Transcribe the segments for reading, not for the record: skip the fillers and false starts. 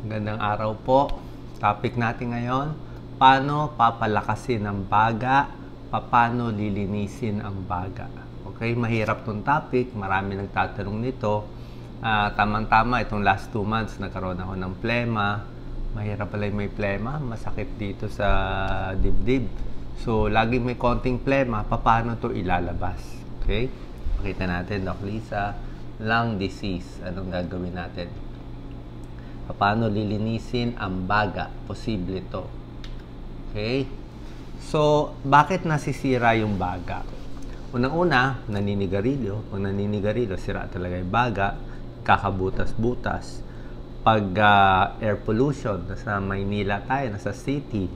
Magandang araw po. Topic natin ngayon, paano papalakasin ang baga, paano lilinisin ang baga. Okay, mahirap tong topic, marami nagtatanong nito. Tamang-tama, itong last 2 months nagkaroon ako ng plema. Mahirap pala yung may plema, masakit dito sa dibdib. So, laging may konting plema, paano to ilalabas? Okay, makita natin, Doc Lisa, lung disease. Anong gagawin natin? Paano lilinisin ang baga? Posible to. Okay? So, bakit nasisira yung baga? Unang-una, naninigarilyo. Pag naninigarilyo, sira talaga yung baga. Kakabutas-butas. Pag air pollution, nasa Maynila tayo, nasa city,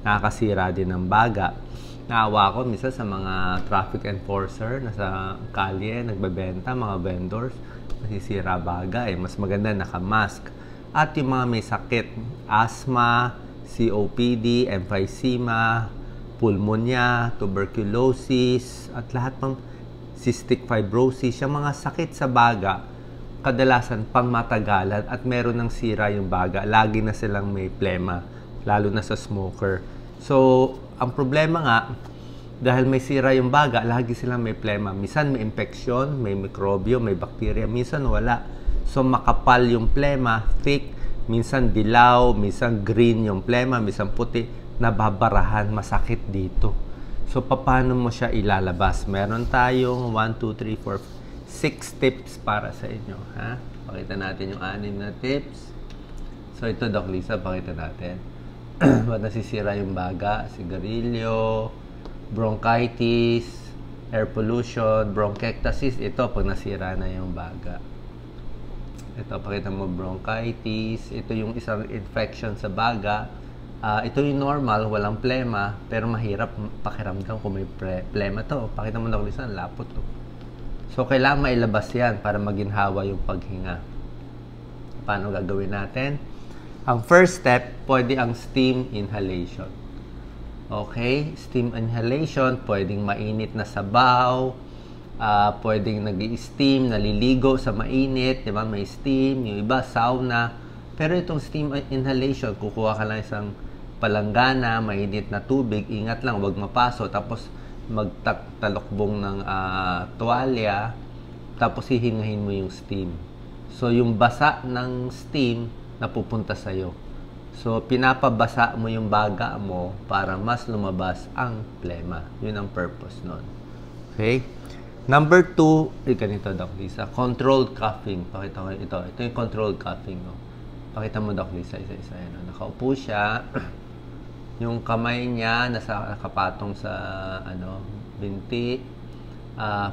nakakasira din ng baga. Naawa ko minsan sa mga traffic enforcer, nasa kalye, nagbebenta, mga vendors, nasisira baga. Mas maganda naka-mask. At yung mga may sakit, asthma, COPD, emphysema, pulmonya, tuberculosis, at lahat ng cystic fibrosis, yung mga sakit sa baga, kadalasan pang matagalan at meron ng sira yung baga. Lagi na silang may plema, lalo na sa smoker. So, ang problema nga, dahil may sira yung baga, lagi silang may plema. Minsan may infection, may mikrobyo, may bakterya, minsan wala. So, makapal yung plema, thick, minsan dilaw, minsan green yung plema, minsan puti, nababarahan, masakit dito. So, paano mo siya ilalabas? Meron tayong 1, 2, 3, 4, 6 tips para sa inyo. Ha? Pakita natin yung 6 na tips. So, ito, Doc Lisa, pakita natin. Ba't nasisira yung baga? Sigarilyo, bronchitis, air pollution, bronchiectasis. Ito, pag nasira na yung baga. Ito, pakita mo, bronchitis. Ito yung isang infection sa baga. Ito yung normal, walang plema, pero mahirap pakiramdam kung may plema to. Pakita mo, Doc Lisa, lapot to. So, kailangan mailabas yan para maginhawa yung paghinga. Paano gagawin natin? Ang first step, pwede ang steam inhalation. Okay? Steam inhalation, pwedeng mainit na sabaw, pwedeng nag-i-steam, naliligo sa mainit, di ba? May steam, yung iba sauna. Pero itong steam inhalation, kukuha ka lang isang palanggana, mainit na tubig, ingat lang, huwag mapaso, tapos magtalokbong ng tuwalya, tapos hihingahin mo yung steam. So, yung basa ng steam, napupunta sa'yo. So, pinapabasa mo yung baga mo para mas lumabas ang plema. Yun ang purpose nun. Okay? Number 2, ganito, Doc Lisa, controlled coughing. Pakita ko ito. Ito yung controlled coughing. No? Pakita mo, Doc Lisa, isa-isa. No? Nakaupo siya. Yung kamay niya nakapatong sa binti.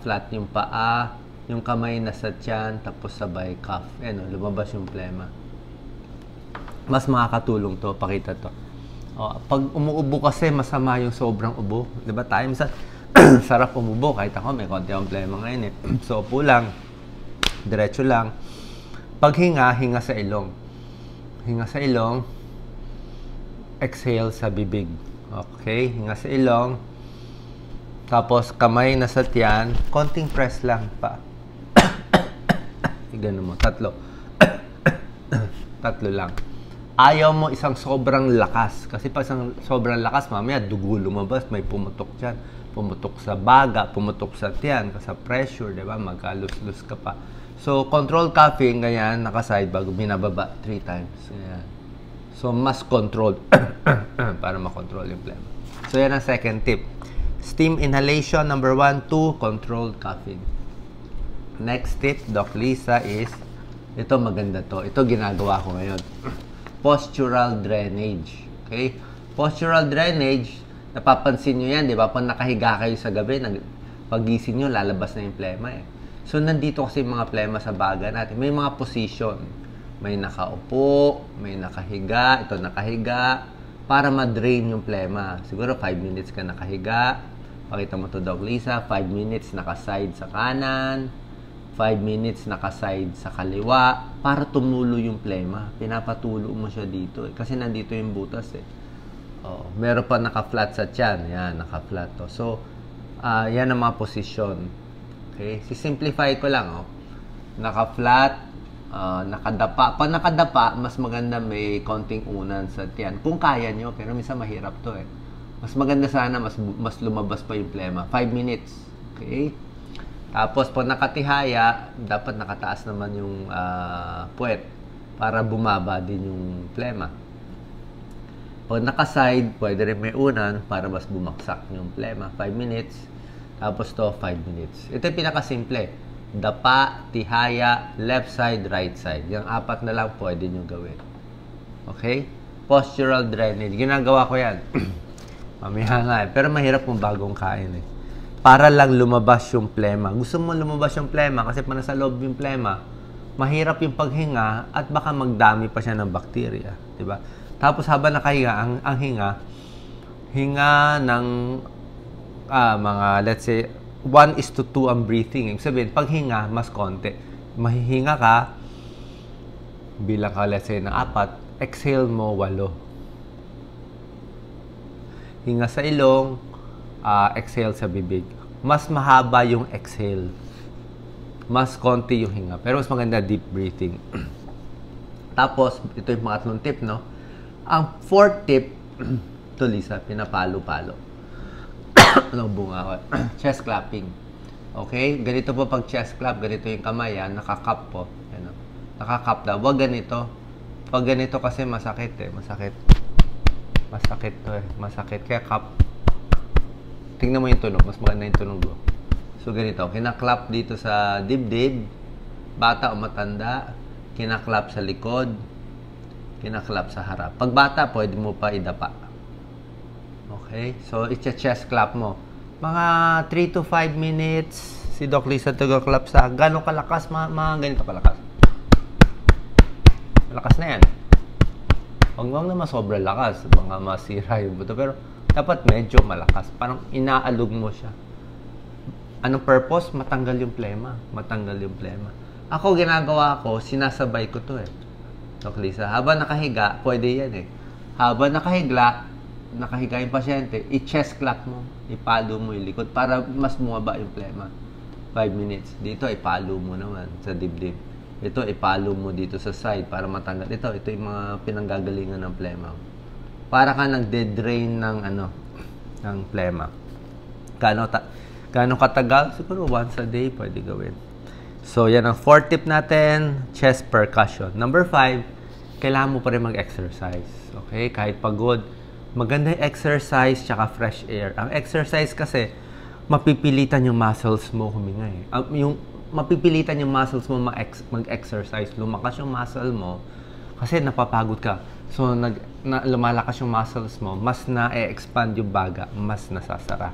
Flat yung paa. Yung kamay nasa tiyan, tapos sabay cough. Ayan, lumabas yung plema. Mas makakatulong to. Pakita to. Pag umuubo kasi, masama yung sobrang ubo. Diba tayo? Minsan, sarap umubo. Kahit ako, may konti akong plema ngayon eh. So, upo lang. Diretso lang. Paghinga, hinga sa ilong. Hinga sa ilong. Exhale sa bibig. Okay? Hinga sa ilong. Tapos, kamay nasa tiyan. Konting press lang pa. Ganun mo. 3. 3 lang. Ayaw mo isang sobrang lakas. Kasi pag isang sobrang lakas, mamaya dugo lumabas, may pumutok dyan. Pumutok sa baga, pumutok sa tiyan, sa pressure, di ba? Magkalus-lus ka pa. So, control coughing, ganyan, nakaside, bago binababa 3 times. Ganyan. So, mas controlled para makontrol yung plema. So, yan ang second tip. Steam inhalation, number 1, 2, controlled coughing. Next tip, Doc Lisa, is, ito maganda to. Ito ginagawa ko ngayon. Postural drainage. Okay? Postural drainage, napapansin nyo yan, di ba? Pag nakahiga kayo sa gabi, pagising nyo, lalabas na yung plema eh. So, nandito kasi yung mga plema sa baga natin. May mga position. May nakaupo, may nakahiga, ito nakahiga, para ma-drain yung plema. Siguro 5 minutes ka nakahiga. Pakita mo to, Doc Lisa, 5 minutes nakaside sa kanan, 5 minutes nakaside sa kaliwa para tumulo yung plema. Pinapatulo mo siya dito eh. Kasi nandito yung butas eh. Meron pa naka-flat sa tiyan. Yan, naka-flat to. So, yan ang mga posisyon. Okay? Si-simplify ko lang. Naka-flat, nakadapa. Pag nakadapa, mas maganda may konting unan sa tiyan. Kung kaya nyo, pero minsan mahirap to eh. Mas maganda sana, mas lumabas pa yung plema. 5 minutes. Okay? Tapos, pag nakatihaya, dapat nakataas naman yung puwet para bumaba din yung plema. Pag naka-side, pwede rin may unan para mas bumaksak yung plema. 5 minutes. Tapos to, 5 minutes. Ito yung pinakasimple. Dapa, tihaya, left side, right side. Yung 4 na lang pwede nyo gawin. Okay? Postural drainage. Ginagawa ko yan. Mamaya nga eh. Pero mahirap kung bagong kain eh. Para lang lumabas yung plema. Gusto mo lumabas yung plema kasi pa nasa loob yung plema, mahirap yung paghinga at baka magdami pa siya ng bakterya. Diba? Tapos habang nakahinga, ang hinga ng mga, let's say, 1:2 ang breathing. Ibig sabihin, pag hinga, mas konti. Mahihinga ka, bilang ka, let's say, na 4, exhale mo 8. Hinga sa ilong, exhale sa bibig. Mas mahaba yung exhale. Mas konti yung hinga. Pero mas maganda deep breathing. Tapos, ito yung pangatlong tip, no? Ang 4th tip, ito Lisa, pinapalo-palo. Anong bunga ko? Chest clapping. Okay? Ganito po pag chest clap, ganito yung kamay, nakakap po. Ano? Nakakap daw. Huwag ganito. Pag ganito kasi masakit eh. Masakit. Masakit to eh. Masakit. Kaya cup. Tingnan mo yung tunog. Mas maganda yung tunog mo. So ganito. Kinaklap dito sa dibdib. Bata o matanda. Kinaklap sa likod. Kinaklap sa harap. Pag bata, pwede mo pa idapa. Okay? So, i-chest clap mo. Mga 3 to 5 minutes, si Doc Lisa taga-clap sa gano'ng kalakas, mga ganito kalakas. Malakas na yan. Huwag naman sobrang lakas. Mga masira yung buto. Pero, dapat medyo malakas. Parang inaalog mo siya. Anong purpose? Matanggal yung plema. Matanggal yung plema. Ako, ginagawa ko, sinasabay ko to eh. Doc Lisa, habang nakahiga, pwede yan eh. Habang nakahiga yung pasyente, i-chest clap mo, ipalo mo yung likod para mas bumaba yung plema. 5 minutes. Dito, ipalo mo naman sa dibdib. Ito, ipalo mo dito sa side para matanggal. Ito yung mga pinanggagalingan ng plema. Para ka nagde-drain ng plema. Gaano katagal? Siguro once a day pwede gawin. So, yan ang 4th tip natin, chest percussion. Number 5, kailangan mo pa rin mag-exercise. Okay? Kahit pagod. Maganda yung exercise tsaka fresh air. Ang exercise kasi, mapipilitan yung muscles mo huminga eh. Mapipilitan yung muscles mo mag-exercise. Lumakas yung muscle mo kasi napapagod ka. So, lumalakas yung muscles mo, mas na-expand yung baga, mas nasasara.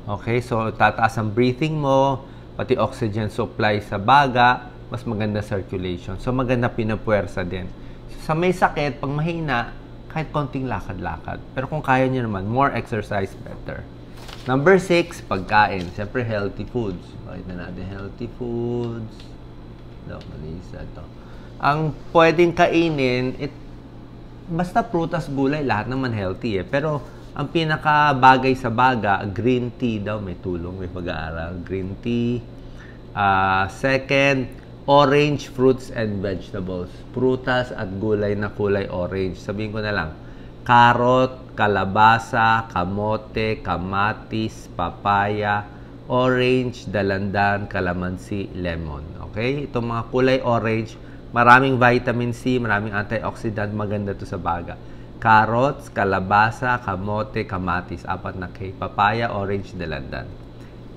Okay? So, tataas ang breathing mo, pati oxygen supply sa baga, mas maganda circulation. So, maganda pinapuwersa din. So, sa may sakit, pag mahina, kahit konting lakad-lakad. Pero kung kaya nyo naman, more exercise, better. Number 6, pagkain. Siyempre, healthy foods. Bakit na natin healthy foods? Malisa ito. Ang pwedeng kainin, basta prutas, gulay, lahat naman healthy eh. Pero, ang pinakabagay sa baga, green tea daw, may tulong, may pag-aaral. Green tea. Second, orange fruits and vegetables. Prutas at gulay na kulay orange. Sabihin ko na lang, carrot, kalabasa, kamote, kamatis, papaya, orange, dalandan, kalamansi, lemon. Okay? Itong mga kulay orange, maraming vitamin C, maraming antioxidant, maganda to sa baga. Carrots, kalabasa, kamote, kamatis, 4 na K. Papaya, orange, dalandan.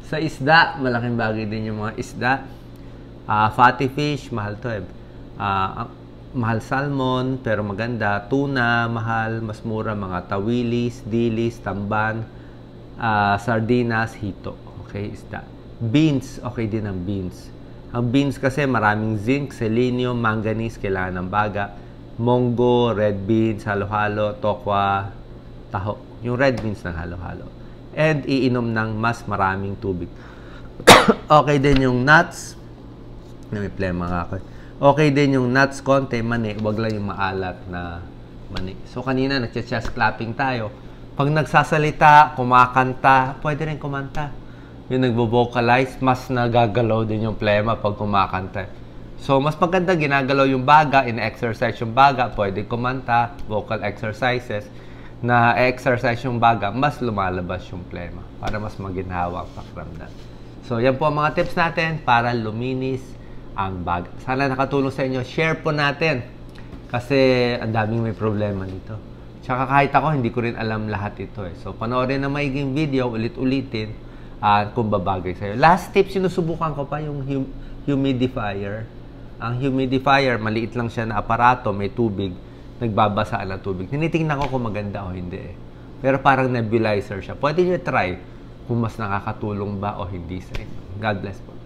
Sa isda, malaking bagay din yung mga isda. Fatty fish, mahal to eh. Mahal salmon, pero maganda. Tuna, mahal, mas mura. Mga tawilis, dilis, tamban, sardinas, hito. Okay, isda. Beans, okay din ang beans. Ang beans kasi maraming zinc, selenium, manganese, kailangan ng baga. Munggo, red beans, halo-halo, tokwa, taho. Yung red beans ng halo-halo. And iinom ng mas maraming tubig. Okay din yung nuts. May plema nga ako. Okay din yung nuts, konti, mani. Huwag lang yung maalat na mani. So, kanina, nag-chest clapping tayo. Pag nagsasalita, kumakanta, pwede rin kumanta. Yung nagbo-vocalize, mas nagagalaw din yung plema pag kumakanta. So, mas maganda ginagalaw yung baga, in-exercise yung baga, pwede kumanta, vocal exercises, na exercise yung baga, mas lumalabas yung plema para mas maginhawa ang pakiramdam. So, yan po ang mga tips natin para luminis ang baga. Sana nakatulong sa inyo. Share po natin kasi ang daming may problema dito. Tsaka kahit ako, hindi ko rin alam lahat ito eh. So, panoorin na maiging video, ulit-ulitin kung babagay sa'yo. Last tip, sinusubukan ko pa yung humidifier. Ang humidifier, maliit lang siya na aparato, may tubig, nagbabasa ng tubig. Tinitingnan ko kung maganda o hindi eh. Pero parang nebulizer siya. Pwede nyo try kung mas nakakatulong ba o hindi sa inyo. God bless po.